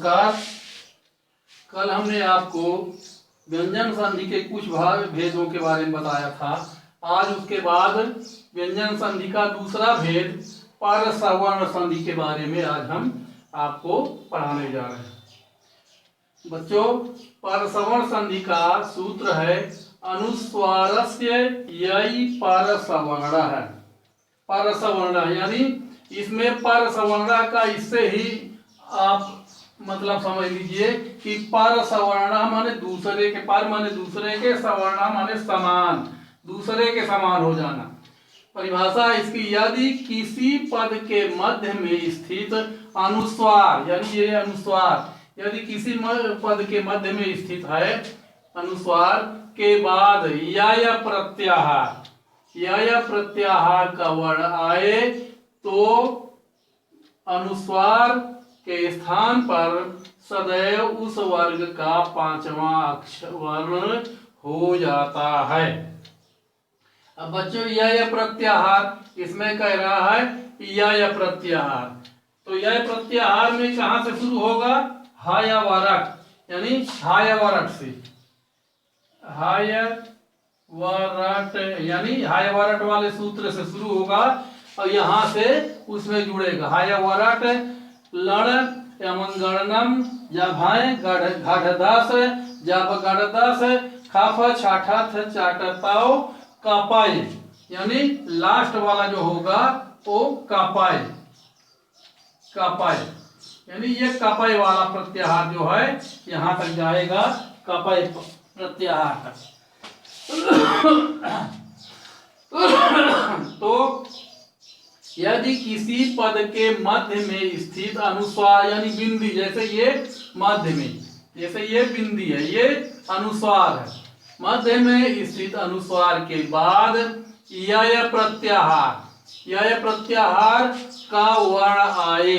नमस्कार। कल हमने आपको व्यंजन संधि के कुछ भेदों के बारे में बताया था। आज उसके बाद व्यंजन संधि का दूसरा भेद पर सवर्ण संधि के बारे में आज हम आपको पढ़ाने जा रहे हैं। बच्चों, पर सवर्ण संधि का सूत्र है अनुस्वारस्य यई पर सवर्ण है। पर सवर्ण यानी इसमें पर सवर्ण का इससे ही आप मतलब समझ लीजिए कि पर सवर्ण माने दूसरे के, पर माने दूसरे के, सवर्ण माने समान, दूसरे के समान हो जाना। परिभाषा इसकी, यदि किसी पद के मध्य में स्थित अनुस्वार, यानी ये अनुस्वार यदि किसी पद के मध्य में स्थित है अनुस्वार के बाद या प्रत्याहार का वर्ण आए तो अनुस्वार के स्थान पर सदैव उस वर्ग का पांचवा अक्षर वर्ण हो जाता है। अब बच्चों, यह प्रत्याहार इसमें कह रहा है यह प्रत्याहार, तो यह प्रत्याहार में कहां से शुरू होगा? हाय वरट, यानी हाय वरट से, हाय वरट यानी हाय वरट वाले सूत्र से शुरू होगा और यहां से उसमें जुड़ेगा। हाय वरट लड़ यमंगणनम जभाए घढ़दास जब गढ़दास खाफ छाठा चाटताओ कापाए, यानी लास्ट वाला जो होगा वो कापाए, कापाए यानी ये कापाए वाला प्रत्याहार जो है यहां तक जाएगा, कापाए प्रत्याहार तक। तो यदि किसी पद के मध्य में स्थित अनुस्वार यानी बिंदी, जैसे ये मध्य में, जैसे ये बिंदी है, ये अनुस्वार है, मध्य में स्थित अनुस्वार के बाद यह प्रत्याहार का वर्ण आए,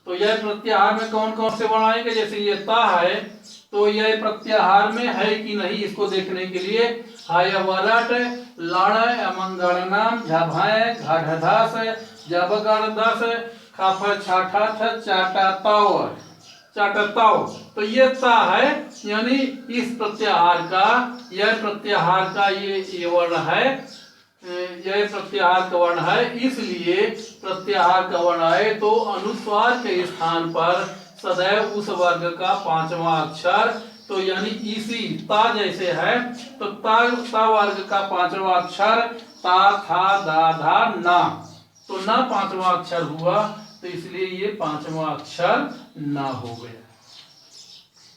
तो यह प्रत्याहार में कौन कौन से वर्ण आएंगे? जैसे ये ता है तो यह प्रत्याहार में है कि नहीं इसको देखने के लिए हाय वरट लड़ अमंगणनम झभाए घढ़दास जब गढ़दास खाफ छाठा चाटताओ, तो ये ता है, यानी इस प्रत्याहार का, यह प्रत्याहार का ये वर्ण है, यह प्रत्याहार का वर्ण है, इसलिए प्रत्याहार का वर्ण आए तो अनुस्वार के स्थान पर सदैव उस वर्ग का पांचवा अक्षर, तो यानी इसी ता जैसे है तो ता वर्ग का पांचवा अक्षर ता था दा धा ना, तो ना पांचवा अक्षर हुआ तो इसलिए ये पांचवा अक्षर ना हो गया।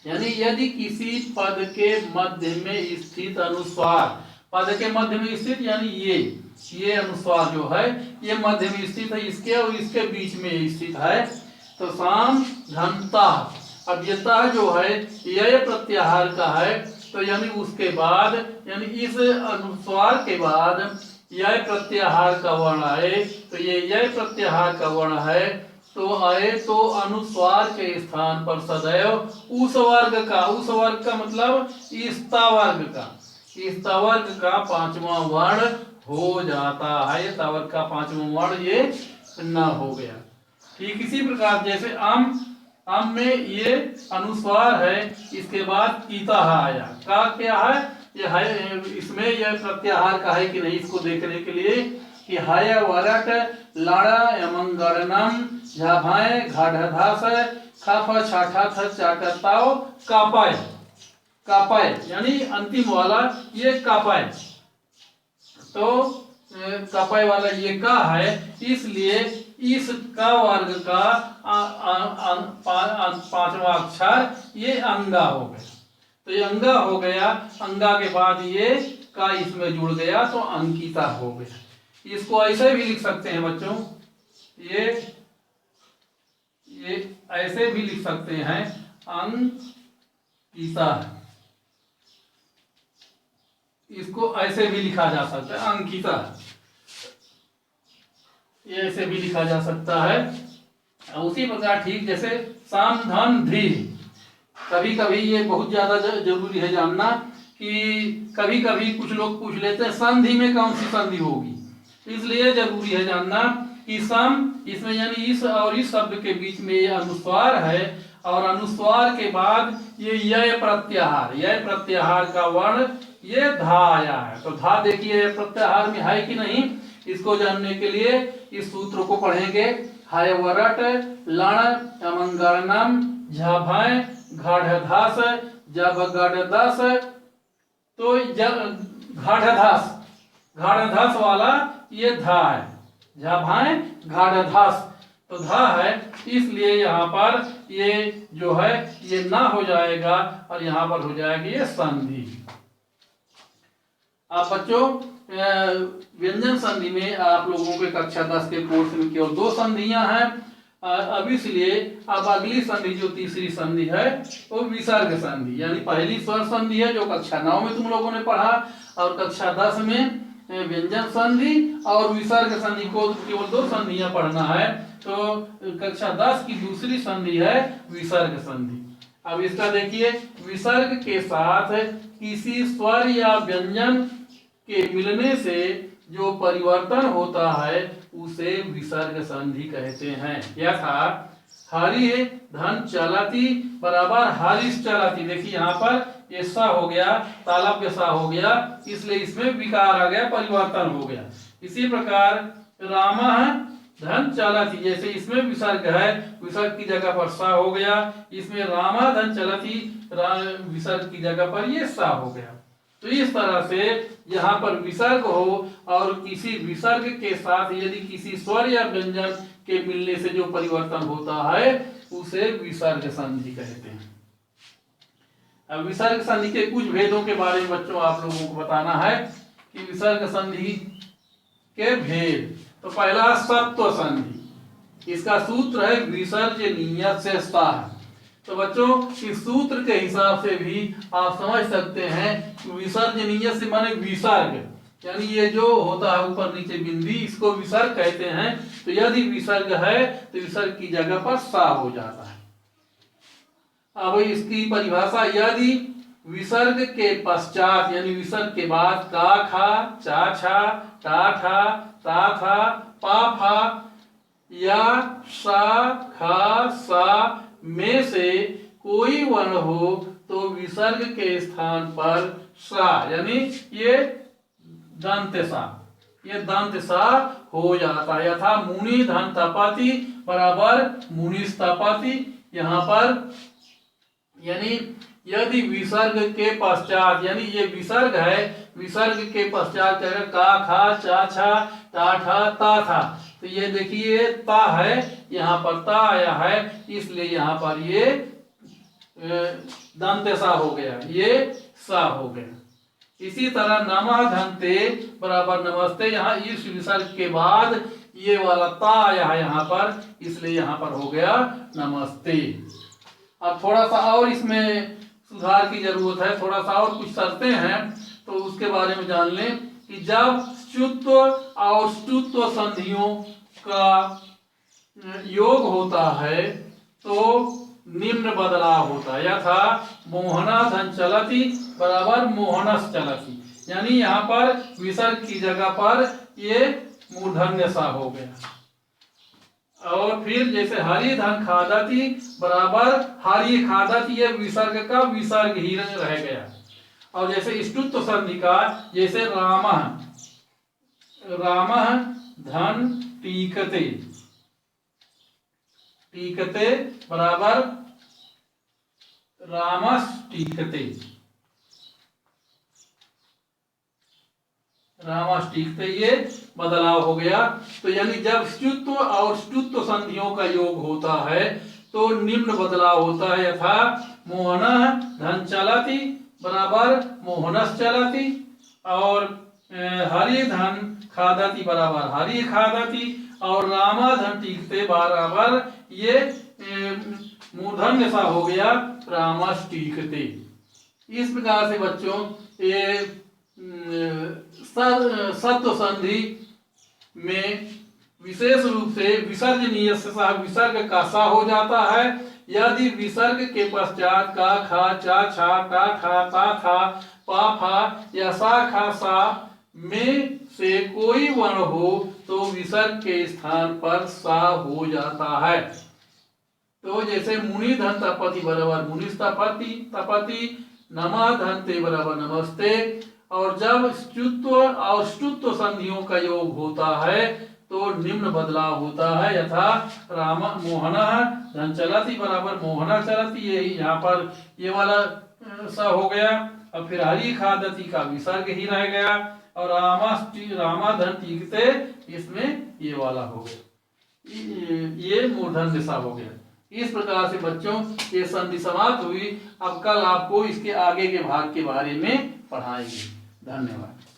यानी यदि किसी पद के मध्य में स्थित अनुस्वार, पद के मध्य में स्थित यानी ये अनुस्वार जो है ये मध्य में स्थित है, इसके और इसके बीच में स्थित है, तो साम घनता, अब ये ता जो है यह प्रत्याहार का है, तो यानी उसके बाद, यानी इस अनुस्वार के बाद यह प्रत्याहार का वर्ण आए, तो ये यह प्रत्याहार का वर्ण है तो आए तो अनुस्वार के स्थान पर सदैव उस वर्ग का मतलब इस ता वर्ग का पांचवा वर्ण हो जाता है। ता वर्ग का पांचवा वर्ण ये न हो गया। ठीक इसी प्रकार जैसे आम में ये अनुस्वार है, इसके बाद ईता आया, का क्या है? ये है, इसमें यह प्रत्याहार का है कि नहीं इसको देखने के लिए कि हाय वरट लाड़ा यमंगणनम झभाए घढ़दास खाफ छाठा चाटताओ कापाए यानी अंतिम वाला ये कापाए, तो कापाए वाला ये का है, इसलिए इस का वर्ग का पांचवा अक्षर ये अंगा हो गया, तो ये अंगा हो गया, अंगा के बाद ये का इसमें जुड़ गया तो अंकिता हो गया। इसको ऐसे भी लिख सकते हैं बच्चों, ये ऐसे भी लिख सकते हैं अंकिता, इसको ऐसे भी लिखा जा सकता है अंकिता, ये ऐसे भी लिखा जा सकता है। उसी प्रकार ठीक जैसे साम धन धी, कभी कभी ये बहुत ज्यादा जरूरी है जानना कि कभी कभी कुछ लोग पूछ लेते हैं संधि में कौन सी संधि होगी, इसलिए जरूरी है जानना कि सम, इसमें यानी इस और इस शब्द के बीच में ये अनुस्वार है और अनुस्वार के बाद ये य प्रत्याहार का वर्ण ये धा आया है। तो धा देखिए प्रत्याहार में है कि नहीं, इसको जानने के लिए इस सूत्र को पढ़ेंगे। हाय वरट लण अमंगलनम झभय घाढ़धास जब गढ़दस। तो घाढ़धास वाला ये धा है, झभाए घाढ़धास तो धा है, इसलिए यहाँ पर ये जो है ये ना हो जाएगा और यहाँ पर हो जाएगी ये संधि। आप बच्चों व्यंजन संधि में आप लोगों के कक्षा 10 के कोर्स में केवल 2 संधियां हैं। अब इसलिए अब अगली संधि जो तीसरी संधि है वो विसर्ग संधि, यानी पहली स्वर संधि है जो कक्षा 9 में तुम लोगों ने पढ़ा, और कक्षा 10 में व्यंजन संधि और विसर्ग संधि को केवल 2 संधियां पढ़ना है। तो कक्षा 10 की दूसरी संधि है विसर्ग संधि। अब इसका देखिए, विसर्ग के साथ किसी स्वर या व्यंजन के मिलने से जो परिवर्तन होता है उसे विसर्ग संधि कहते हैं। यथा हरि धन चलती बराबर हरिश चलती। देखिए यहाँ पर ये सा हो गया, तालव्य सा हो गया, इसलिए इसमें विकार आ गया, परिवर्तन हो गया। इसी प्रकार रामा धन चलती, जैसे इसमें विसर्ग है, विसर्ग की जगह पर सा हो गया, इसमें रामा धन चलती विसर्ग की जगह पर ये सा हो गया। तो इस तरह से यहाँ पर विसर्ग हो और किसी विसर्ग के साथ यदि किसी स्वर या व्यंजन के मिलने से जो परिवर्तन होता है उसे विसर्ग संधि कहते हैं। अब विसर्ग संधि के कुछ भेदों के बारे में बच्चों आप लोगों को बताना है कि विसर्ग संधि के भेद। तो पहला सत्व संधि, इसका सूत्र है विसर्जनीय से सा। तो बच्चों इस सूत्र के हिसाब से भी आप समझ सकते हैं कि विसर्जनीय से माने विसर्ग, यानी ये जो होता है ऊपर नीचे बिंदी, इसको विसर्ग कहते हैं। तो यदि विसर्ग है तो विसर्ग की जगह पर सा हो जाता है। अब इसकी परिभाषा, यदि विसर्ग के पश्चात यानी विसर्ग के बाद का खा चा छा टा ठा ता था पा फा या सा खा सा में से कोई वर्ण हो तो विसर्ग के स्थान पर सा, यानी ये दंत सा, ये दंत सा हो जाता है। यथा मुनि धन तपाती बराबर मुनिस तपाती। यहाँ पर यानी यदि विसर्ग के पश्चात, यानी ये विसर्ग है, विसर्ग के पश्चात का खा चा छा टा ठा ता था, तो ये देखिए ता है, यहाँ पर ता आया है, इसलिए यहाँ पर ये दंत सा हो गया, ये सा हो गया। इसी तरह नमा धनते बराबर नमस्ते, यहाँ इस विसर्ग के बाद ये वाला ता आया है यहाँ पर, इसलिए यहाँ पर हो गया नमस्ते। अब थोड़ा सा और इसमें सुधार की जरूरत है, थोड़ा सा और कुछ शर्तें हैं तो उसके बारे में जान लें कि जब च्युत्व और ष्टुत्व संधियों का योग होता है तो निम्न बदलाव होता है। यथा मोहना धन चलती बराबर मोहनस चलती, यानी यहाँ पर विसर्ग की जगह पर ये मूर्धन्य सा हो गया। और फिर जैसे हरि धन खादती बराबर हरि खादती, ये विसर्ग का विसर्ग ही रह गया। और जैसे ष्टुत्व संधि का, जैसे राम धन टीकते, टीकते बराबर रामस टीकते, रामस टीकते, ये बदलाव हो गया। तो यानी जब ष्टुत्व और ष्टुत्व संधियों का योग होता है तो निम्न बदलाव होता है। यथा मोहना धन चलती बराबर मोहनस चलती, और हरि धन खादती बराबर हरि खादती, और रामा धन टीकते बराबर ये मूर्धन्य सा हो गया रामस टीकते। इस प्रकार से बच्चों ये सत्व संधि में विशेष रूप से विसर्जनीय से विसर्ग का सा हो जाता है। यदि विसर्ग के पश्चात का खा चा छा टा ठा ता था पा फा या सा खा सा में से कोई वर्ण हो तो विसर्ग के स्थान पर सा हो जाता है। तो जैसे मुनि धन तपति बराबर मुनिस तपति तपति, नमा धनते बराबर नमस्ते। और जब स्तुत्व और ष्टुत्व संधियों का योग होता है तो निम्न बदलाव होता है। यथा राम मोहनः धन चलती बराबर मोहना चलती, यही यहाँ पर ये वाला सा हो गया। और फिर हरि खादती का विसर्ग ही रह गया, और रामा धन टीकते, इसमें ये वाला हो गया, ये मूर्धन दिशा हो गया। इस प्रकार से बच्चों ये संधि समाप्त हुई। अब कल आपको इसके आगे के भाग के बारे में पढ़ाएंगे। धन्यवाद।